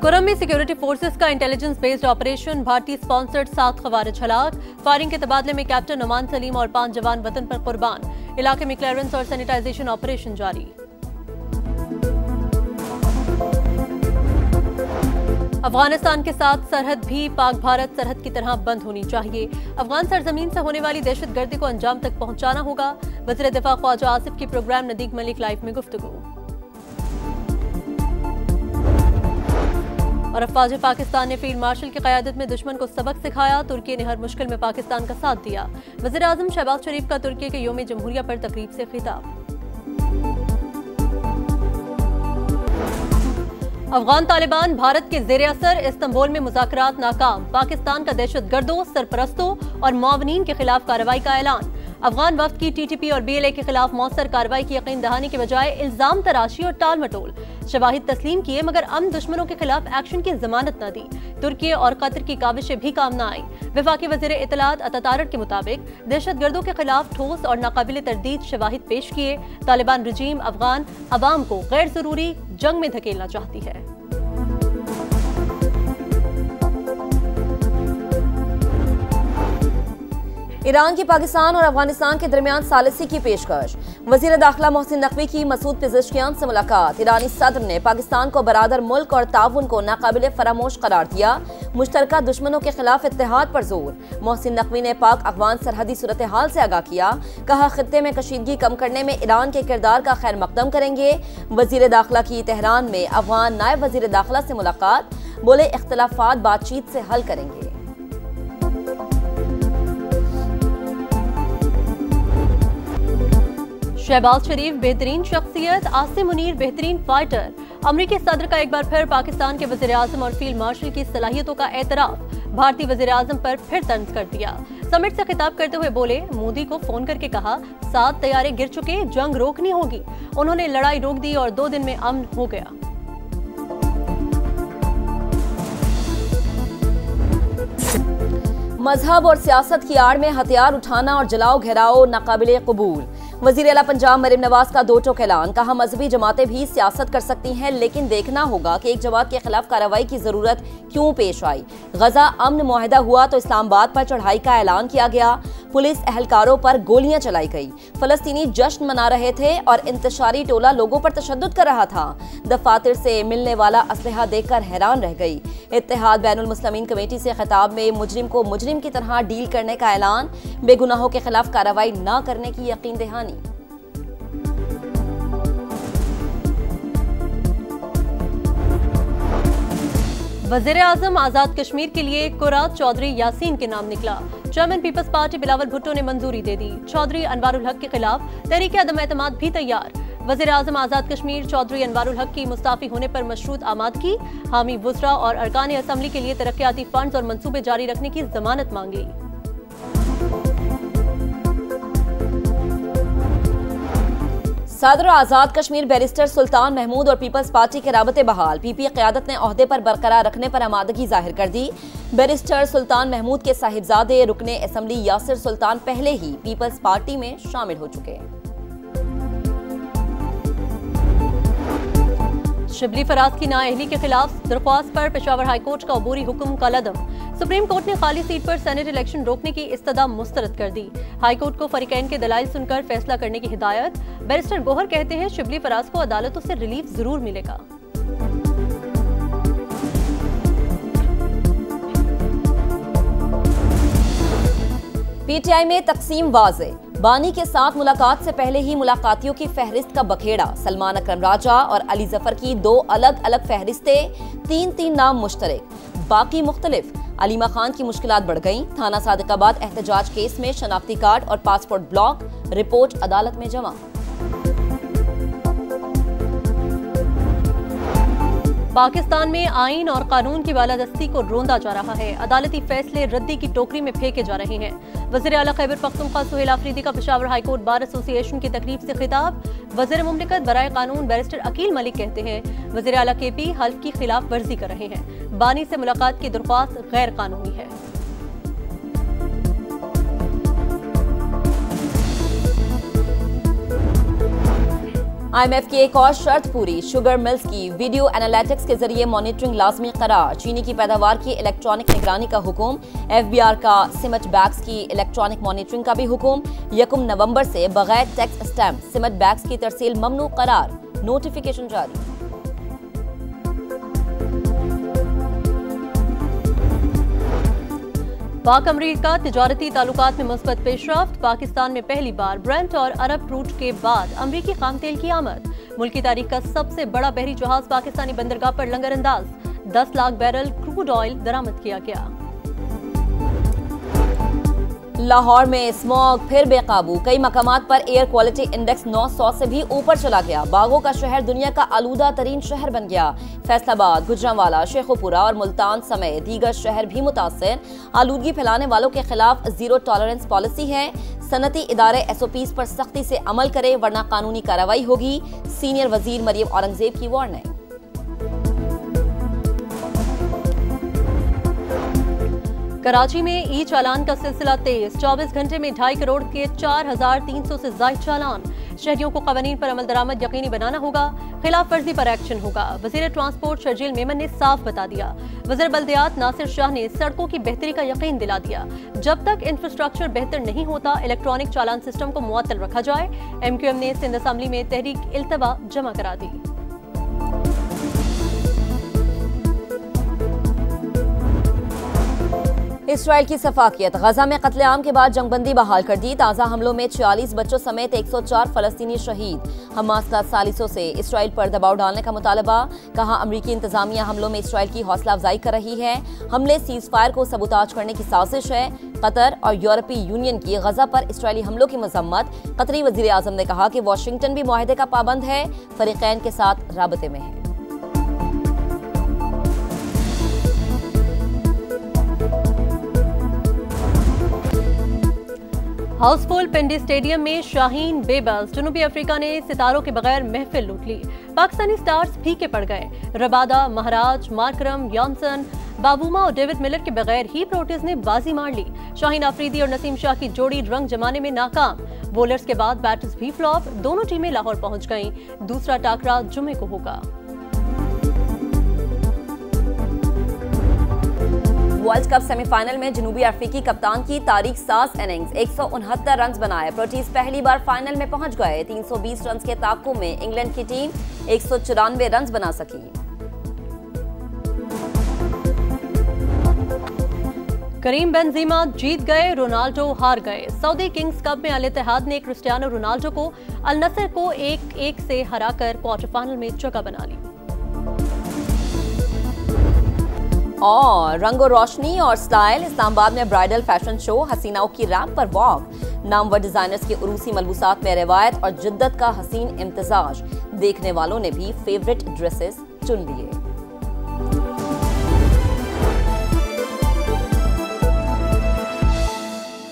कुरम में security forces का intelligence based operation, भारतीय स्पॉन्सर्ड 7 खवारिज हलाक। फायरिंग के तबादले में कैप्टन नुमान सलीम और 5 जवान वतन पर कुर्बान। इलाके में क्लियरेंस और सैनिटाइजेशन ऑपरेशन जारी। अफगानिस्तान के साथ सरहद भी पाक भारत सरहद की तरह बंद होनी चाहिए। अफगान सरजमीन से होने वाली दहशतगर्दी को अंजाम तक पहुंचाना होगा। वज़ीर दिफा ख्वाजा आसिफ की प्रोग्राम नदीक मलिक लाइव में गुफ्तगू। और अफवाज पाकिस्तान ने फील्ड मार्शल की क़यादत में दुश्मन को सबक सिखाया। तुर्की ने हर मुश्किल में पाकिस्तान का साथ दिया। वज़ीर आज़म शहबाज शरीफ का तुर्की के यौम जमहूरिया पर तकरीब से खिताब। अफगान तालिबान भारत के ज़ेर असर, इस्तांबुल में मुज़ाकरात नाकाम। पाकिस्तान का दहशतगर्दों, सरपरस्तों और मुआवनीन के खिलाफ कार्रवाई का ऐलान। अफगान वफ्द की टीटीपी और BLA के खिलाफ मौसर कार्रवाई की यकीन दहानी के बजाय इल्जाम तराशी और टाल मटोल। शवाहिद तस्लीम किए मगर अमन दुश्मनों के खिलाफ एक्शन की जमानत न दी। तुर्की और कतर की काविशें भी काम न आई। वफाकी वज़ीर इत्तलात अतातारक के मुताबिक दहशतगर्दों के खिलाफ ठोस और नाकाबिल तरदीद शवाहिद पेश किए। तालिबान रजीम अफगान अवाम को गैर जरूरी जंग में धकेलना चाहती है। ईरान की पाकिस्तान और अफगानिस्तान के दरमियान सालिसी की पेशकश। वज़ीर दाखिला मोहसिन नकवी की मसूद पेज़ेश्कियान से मुलाकात। ईरानी सदर ने पाकिस्तान को बरादर मुल्क और ताउन को नाकाबिले फरामोश करार दिया। मुश्तरका दुश्मनों के खिलाफ इत्तेहाद पर जोर। मोहसिन नकवी ने पाक अफगान सरहदी सूरत हाल से आगाह किया। कहा खित्ते में कशीदगी कम करने में ईरान के किरदार का खैर मकदम करेंगे। वज़ीर दाखिला की तेहरान में अफगान नायब वज़ीर दाखिला से मुलाकात। बोले इख्तिलाफात बातचीत से हल करेंगे। शहबाज शरीफ बेहतरीन शख्सियत, आसिम मुनीर बेहतरीन फाइटर। अमरीकी सदर का एक बार फिर पाकिस्तान के वज़ीर आज़म और फील्ड मार्शल की सलाहियतों का एतराफ। भारतीय वज़ीर आज़म पर फिर तंज कर दिया। समिट से खिताब करते हुए बोले, मोदी को फोन करके कहा 7 तैयारे गिर चुके, जंग रोकनी होगी। उन्होंने लड़ाई रोक दी और 2 दिन में अमन हो गया। मजहब और सियासत की आड़ में हथियार उठाना और जलाओ घेराओ नाकाबिले कबूल। वज़ीर आला पंजाब मरीम नवाज का दो टोक ऐलान। कहा मजहबी जमातें भी सियासत कर सकती हैं, लेकिन देखना होगा कि एक जमात के खिलाफ कार्रवाई की जरूरत क्यों पेश आई। गजा अमन मुआहिदा हुआ तो इस्लामाबाद पर चढ़ाई का ऐलान किया गया। पुलिस एहलकारों पर गोलियां चलाई गई। फलस्तीनी जश्न मना रहे थे और इंतशारी टोला लोगों पर तशद्दुद कर रहा था। दफातर से मिलने वाला असलहा देखकर हैरान रह गई। इत्तेहाद बैनुल मुस्लिमीन कमेटी से खिताब में मुजरिम को मुजरिम की तरह डील करने का ऐलान। बेगुनाहों के खिलाफ कार्रवाई न करने की यकीन दहानी। वज़ीर आज़म आज़ाद कश्मीर के लिए कुरात चौधरी यासीन के नाम निकला। Chairman People's Party Bilawal Bhutto ने मंजूरी दे दी। चौधरी अनवारुल हक के खिलाफ तहरीक अदम एतमाद भी तैयार। वज़ीर आज़म आज़ाद कश्मीर चौधरी अनवारुल हक की मुस्ताफी होने पर मशरूत आमादगी। हामी वुज़रा और अरकान असम्बली के लिए तरक्याती फंड्स और मंसूबे जारी रखने की जमानत मांगी। सदर आज़ाद कश्मीर बैरिस्टर सुल्तान महमूद और पीपल्स पार्टी के राबते बहाल। पीपी क़यादत ने ओहदे पर बरकरार रखने पर आमादगी जाहिर कर दी। बैरिस्टर सुल्तान महमूद के साहिबजादे रुकने असम्बली यासिर सुल्तान पहले ही पीपल्स पार्टी में शामिल हो चुके। शिबली फराज की नाअहली के खिलाफ दरख्वास्त पर पेशावर हाईकोर्ट का अबूरी हुक्म कलअदम। सुप्रीम कोर्ट ने खाली सीट पर सेनेट इलेक्शन रोकने की इस्तदा मुस्तरद कर दी। हाईकोर्ट को फरीकैन के दलाइल सुनकर फैसला करने की हिदायत। बैरिस्टर गोहर कहते हैं शिबली फराज को अदालतों से रिलीफ जरूर मिलेगा। पीटीआई में तकसीम वाज़े। बानी के साथ मुलाकात से पहले ही मुलाकातियों की फहरिस्त का बखेड़ा। सलमान अकरम राजा और अली जफर की 2 अलग अलग फहरिस्तें, 3-3 नाम मुश्तरक, बाकी मुख्तलिफ। अलीमा खान की मुश्किलात बढ़ गईं। थाना सादिकाबाद एहतजाज केस में शनाख्ती कार्ड और पासपोर्ट ब्लॉक। रिपोर्ट अदालत में जमा। पाकिस्तान में आईन और कानून की बालादस्ती को रोंदा जा रहा है। अदालती फैसले रद्दी की टोकरी में फेंके जा रहे हैं। वज़ीर आला खैबर पख्तूनख्वा सुहेल आफरीदी का पेशावर हाईकोर्ट बार एसोसिएशन की तकरीब से खिताब। वज़ीर मुमलिकत बराए कानून बैरिस्टर अकील मलिक कहते हैं वज़ीर आला KP हल्फ की खिलाफ वर्जी कर रहे हैं। बानी से मुलाकात की दरख्वास्त गैर कानूनी है। IMF की एक और शर्त पूरी, शुगर मिल्स की वीडियो एनालिटिक्स के जरिए मॉनिटरिंग लाजमी करार। चीनी की पैदावार की इलेक्ट्रॉनिक निगरानी का हुक्म। FBR का सीमेंट बैग्स की इलेक्ट्रॉनिक मॉनिटरिंग का भी हुक्म। 1 नवंबर से बगैर टैक्स स्टैम्प सीमेंट बैग्स की तरसील ममनू करार, नोटिफिकेशन जारी। पाक अमरीका तिजारती ताल्लुकात में मुस्बत पेशरफ्त। पाकिस्तान में पहली बार ब्रेंट और अरब क्रूड के बाद अमरीकी खाम तेल की आमद। मुल्क की तारीख का सबसे बड़ा बहरी जहाज पाकिस्तानी बंदरगाह पर लंगर अंदाज। 10 लाख बैरल क्रूड ऑयल दरामद किया गया। लाहौर में स्मॉग फिर बेकाबू, कई मकामात पर एयर क्वालिटी इंडेक्स 900 से भी ऊपर चला गया। बागों का शहर दुनिया का आलूदा तरीन शहर बन गया। फैसलाबाद, गुजरांवाला, शेखोपुरा और मुल्तान समेत दीगर शहर भी मुतासर। आलूदगी फैलाने वालों के खिलाफ जीरो टॉलरेंस पॉलिसी है। सनती इदारे SOPs पर सख्ती से अमल करे वरना कानूनी कार्रवाई होगी। सीनियर वजीर मरियम औरंगजेब की वार्निंग। कराची में ई चालान का सिलसिला तेज। 24 घंटे में 2.5 करोड़ के 4,300 से ज्यादा चालान। शहरियों को कवानीन पर अमल दरामद यकीनी बनाना होगा। खिलाफ वर्जी पर एक्शन होगा। वजीर ट्रांसपोर्ट शर्जील मेमन ने साफ बता दिया। वजीर बल्दियात नासिर शाह ने सड़कों की बेहतरी का यकीन दिला दिया। जब तक इंफ्रास्ट्रक्चर बेहतर नहीं होता इलेक्ट्रॉनिक चालान सिस्टम को मुअत्तल रखा जाए। MQM ने सिंध असम्बली में तहरीक इल्तवा जमा करा दी। इसराइल की सफाकियत, गजा में कत्लेआम के बाद जंगबंदी बहाल कर दी। ताज़ा हमलों में 46 बच्चों समेत 104 फलस्तीनी शहीद। हमास का सालिसों से इसराइल पर दबाव डालने का मुतालबा। कहा अमरीकी इंतजामिया हमलों में इसराइल की हौसला अफजाई कर रही है। हमले सीज फायर को सबूताज करने की साजिश है। कतर और यूरोपीय यूनियन की गजा पर इसराइली हमलों की मजम्मत। कतरी वजीर आजम ने कहा कि वाशिंगटन भी मुआहदे का पाबंद है, फरीकैन के साथ राबते में है। हाउसफुल पिंडी स्टेडियम में शाहीन बेबस। जनूबी अफ्रीका ने सितारों के बगैर महफिल लूट ली। पाकिस्तानी स्टार्स फीके पड़ गए। रबादा, महाराज, मार्करम, जॉनसन, बाबूमा और डेविड मिलर के बगैर ही प्रोटीज ने बाजी मार ली। शाहीन अफरीदी और नसीम शाह की जोड़ी रंग जमाने में नाकाम। बॉलर्स के बाद बैटर्स भी फ्लॉप। दोनों टीमें लाहौर पहुंच गईं। दूसरा टाकरा जुमे को होगा। वर्ल्ड कप सेमीफाइनल में जनूबी अफ्रीकी कप्तान की तारीख साज इनिंग्स। 169 रन बनाए। प्रोटीज पहली बार फाइनल में पहुंच गए। 320 रन के ताक़ुब में इंग्लैंड की टीम 194 रन बना सकी। करीम बेंजीमा जीत गए, रोनाल्डो हार गए। सऊदी किंग्स कप में अल इत्तेहाद ने क्रिस्टियानो रोनाल्डो को अल नसर को 1-1 से हराकर क्वार्टर फाइनल में जगह बना ली। और रंगो रोशनी और स्टाइल, इस्लामाबाद में ब्राइडल फैशन शो। हसीनाओं की रैंप पर वॉक। नामवर डिजाइनर्स के उरूसी मलबूसात में रिवायत और जिद्दत का हसीन इम्तिजाज। देखने वालों ने भी फेवरेट ड्रेसेस चुन लिए।